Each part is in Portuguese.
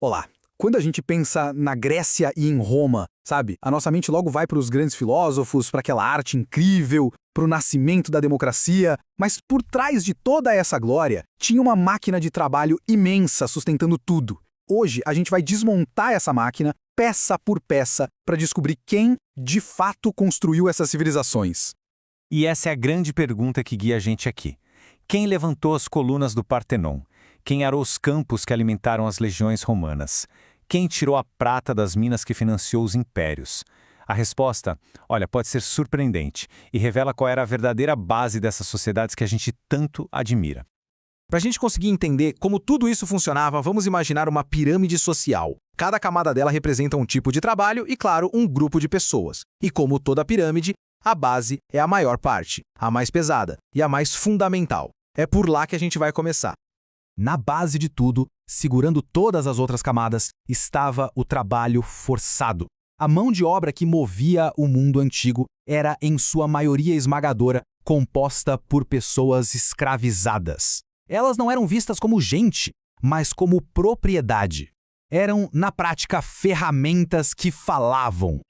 Olá! Quando a gente pensa na Grécia e em Roma, sabe? A nossa mente logo vai para os grandes filósofos, para aquela arte incrível, para o nascimento da democracia, mas por trás de toda essa glória, tinha uma máquina de trabalho imensa sustentando tudo. Hoje a gente vai desmontar essa máquina, peça por peça, para descobrir quem, de fato, construiu essas civilizações. E essa é a grande pergunta que guia a gente aqui. Quem levantou as colunas do Partenon? Quem arou os campos que alimentaram as legiões romanas? Quem tirou a prata das minas que financiou os impérios? A resposta, olha, pode ser surpreendente e revela qual era a verdadeira base dessas sociedades que a gente tanto admira. Para a gente conseguir entender como tudo isso funcionava, vamos imaginar uma pirâmide social. Cada camada dela representa um tipo de trabalho e, claro, um grupo de pessoas. E como toda pirâmide, a base é a maior parte, a mais pesada e a mais fundamental. É por lá que a gente vai começar. Na base de tudo, segurando todas as outras camadas, estava o trabalho forçado. A mão de obra que movia o mundo antigo era, em sua maioria esmagadora, composta por pessoas escravizadas. Elas não eram vistas como gente, mas como propriedade. Eram, na prática, ferramentas que falavam.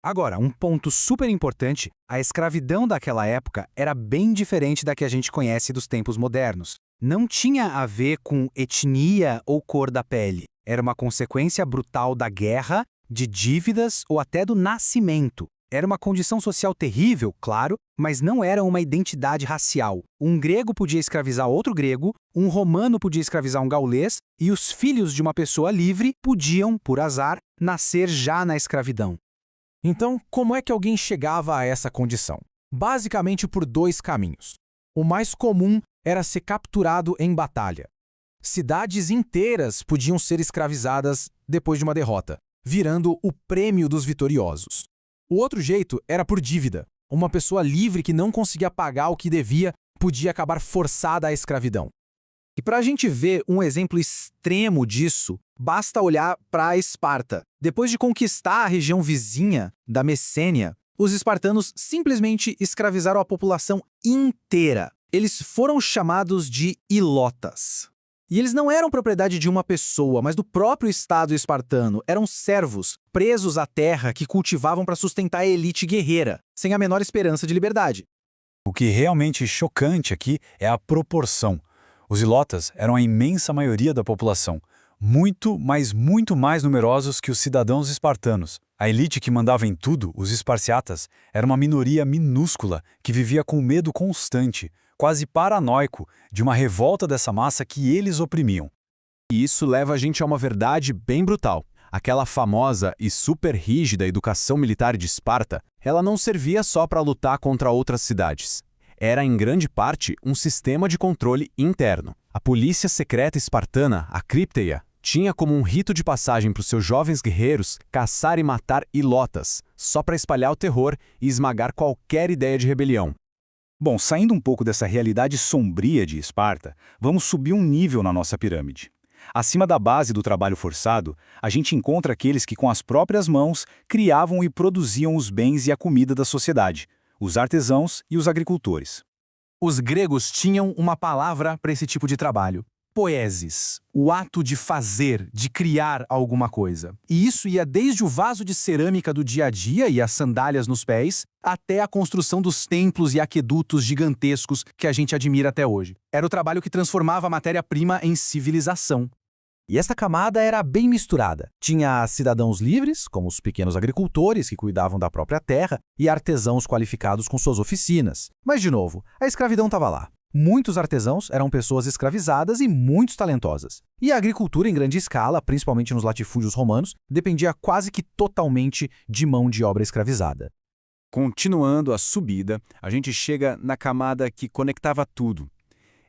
Agora, um ponto super importante, a escravidão daquela época era bem diferente da que a gente conhece dos tempos modernos. Não tinha a ver com etnia ou cor da pele. Era uma consequência brutal da guerra, de dívidas ou até do nascimento. Era uma condição social terrível, claro, mas não era uma identidade racial. Um grego podia escravizar outro grego, um romano podia escravizar um gaulês, e os filhos de uma pessoa livre podiam, por azar, nascer já na escravidão. Então, como é que alguém chegava a essa condição? Basicamente por dois caminhos. O mais comum era ser capturado em batalha. Cidades inteiras podiam ser escravizadas depois de uma derrota, virando o prêmio dos vitoriosos. O outro jeito era por dívida. Uma pessoa livre que não conseguia pagar o que devia podia acabar forçada à escravidão. E para a gente ver um exemplo extremo disso, basta olhar para Esparta. Depois de conquistar a região vizinha da Messênia, os espartanos simplesmente escravizaram a população inteira. Eles foram chamados de ilotas. E eles não eram propriedade de uma pessoa, mas do próprio Estado espartano. Eram servos, presos à terra que cultivavam para sustentar a elite guerreira, sem a menor esperança de liberdade. O que realmente é chocante aqui é a proporção. Os ilotas eram a imensa maioria da população, muito mais numerosos que os cidadãos espartanos. A elite que mandava em tudo, os esparciatas, era uma minoria minúscula que vivia com medo constante, quase paranoico, de uma revolta dessa massa que eles oprimiam. E isso leva a gente a uma verdade bem brutal. Aquela famosa e super rígida educação militar de Esparta, ela não servia só para lutar contra outras cidades. Era, em grande parte, um sistema de controle interno. A polícia secreta espartana, a Crípteia, tinha como um rito de passagem para os seus jovens guerreiros caçar e matar ilotas, só para espalhar o terror e esmagar qualquer ideia de rebelião. Bom, saindo um pouco dessa realidade sombria de Esparta, vamos subir um nível na nossa pirâmide. Acima da base do trabalho forçado, a gente encontra aqueles que com as próprias mãos criavam e produziam os bens e a comida da sociedade, os artesãos e os agricultores. Os gregos tinham uma palavra para esse tipo de trabalho: poiesis, o ato de fazer, de criar alguma coisa. E isso ia desde o vaso de cerâmica do dia a dia e as sandálias nos pés, até a construção dos templos e aquedutos gigantescos que a gente admira até hoje. Era o trabalho que transformava a matéria-prima em civilização. E essa camada era bem misturada. Tinha cidadãos livres, como os pequenos agricultores que cuidavam da própria terra, e artesãos qualificados com suas oficinas. Mas, de novo, a escravidão estava lá. Muitos artesãos eram pessoas escravizadas e muito talentosas. E a agricultura em grande escala, principalmente nos latifúndios romanos, dependia quase que totalmente de mão de obra escravizada. Continuando a subida, a gente chega na camada que conectava tudo.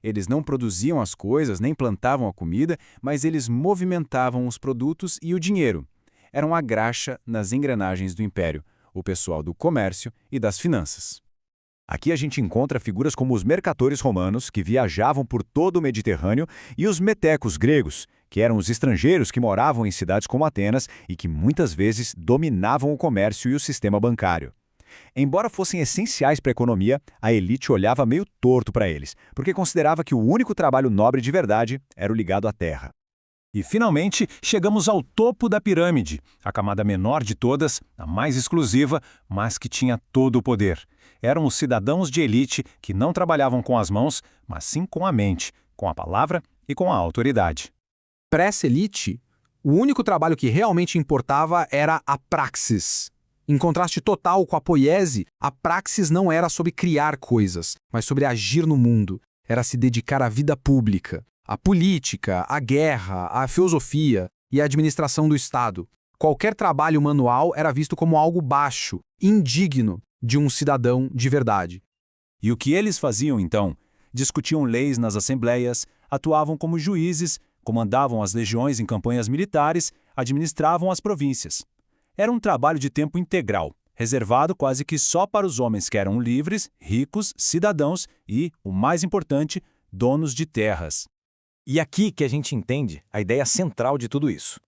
Eles não produziam as coisas, nem plantavam a comida, mas eles movimentavam os produtos e o dinheiro. Eram a graxa nas engrenagens do império, o pessoal do comércio e das finanças. Aqui a gente encontra figuras como os mercatores romanos, que viajavam por todo o Mediterrâneo, e os metecos gregos, que eram os estrangeiros que moravam em cidades como Atenas e que muitas vezes dominavam o comércio e o sistema bancário. Embora fossem essenciais para a economia, a elite olhava meio torto para eles, porque considerava que o único trabalho nobre de verdade era o ligado à terra. E, finalmente, chegamos ao topo da pirâmide, a camada menor de todas, a mais exclusiva, mas que tinha todo o poder. Eram os cidadãos de elite que não trabalhavam com as mãos, mas sim com a mente, com a palavra e com a autoridade. Para essa elite, o único trabalho que realmente importava era a praxis. Em contraste total com a poiese, a praxis não era sobre criar coisas, mas sobre agir no mundo. Era se dedicar à vida pública, à política, à guerra, à filosofia e à administração do Estado. Qualquer trabalho manual era visto como algo baixo, indigno de um cidadão de verdade. E o que eles faziam, então? Discutiam leis nas assembleias, atuavam como juízes, comandavam as legiões em campanhas militares, administravam as províncias. Era um trabalho de tempo integral, reservado quase que só para os homens que eram livres, ricos, cidadãos e, o mais importante, donos de terras. E aqui que a gente entende a ideia central de tudo isso.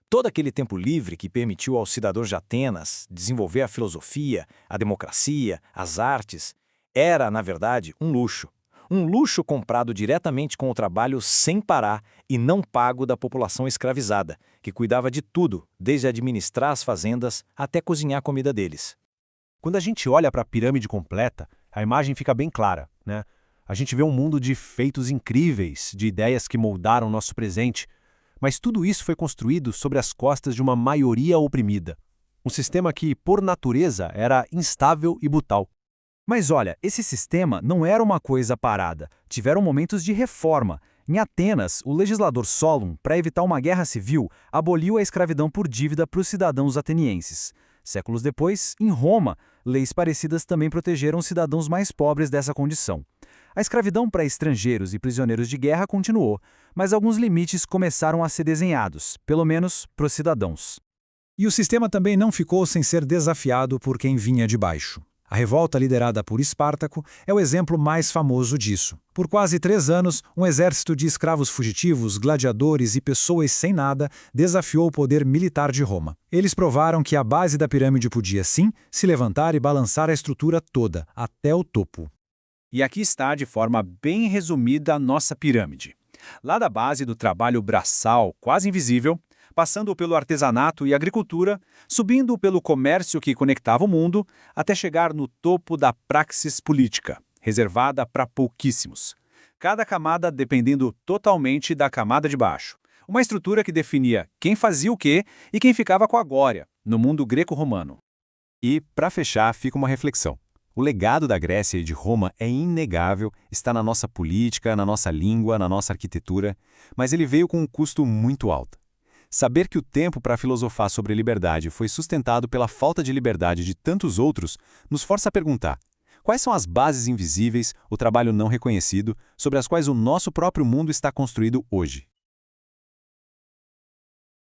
Todo aquele tempo livre que permitiu aos cidadãos de Atenas desenvolver a filosofia, a democracia, as artes, era, na verdade, um luxo. Um luxo comprado diretamente com o trabalho sem parar e não pago da população escravizada, que cuidava de tudo, desde administrar as fazendas até cozinhar a comida deles. Quando a gente olha para a pirâmide completa, a imagem fica bem clara, né? A gente vê um mundo de feitos incríveis, de ideias que moldaram nosso presente, mas tudo isso foi construído sobre as costas de uma maioria oprimida. Um sistema que, por natureza, era instável e brutal. Mas olha, esse sistema não era uma coisa parada. Tiveram momentos de reforma. Em Atenas, o legislador Solon, para evitar uma guerra civil, aboliu a escravidão por dívida para os cidadãos atenienses. Séculos depois, em Roma, leis parecidas também protegeram os cidadãos mais pobres dessa condição. A escravidão para estrangeiros e prisioneiros de guerra continuou, mas alguns limites começaram a ser desenhados, pelo menos para os cidadãos. E o sistema também não ficou sem ser desafiado por quem vinha de baixo. A revolta liderada por Espartaco é o exemplo mais famoso disso. Por quase 3 anos, um exército de escravos fugitivos, gladiadores e pessoas sem nada desafiou o poder militar de Roma. Eles provaram que a base da pirâmide podia, sim, se levantar e balançar a estrutura toda, até o topo. E aqui está, de forma bem resumida, a nossa pirâmide. Lá da base do trabalho braçal, quase invisível, passando pelo artesanato e agricultura, subindo pelo comércio que conectava o mundo, até chegar no topo da praxis política, reservada para pouquíssimos. Cada camada dependendo totalmente da camada de baixo. Uma estrutura que definia quem fazia o quê e quem ficava com a glória, no mundo greco-romano. E, para fechar, fica uma reflexão. O legado da Grécia e de Roma é inegável, está na nossa política, na nossa língua, na nossa arquitetura, mas ele veio com um custo muito alto. Saber que o tempo para filosofar sobre liberdade foi sustentado pela falta de liberdade de tantos outros nos força a perguntar: quais são as bases invisíveis, o trabalho não reconhecido, sobre as quais o nosso próprio mundo está construído hoje?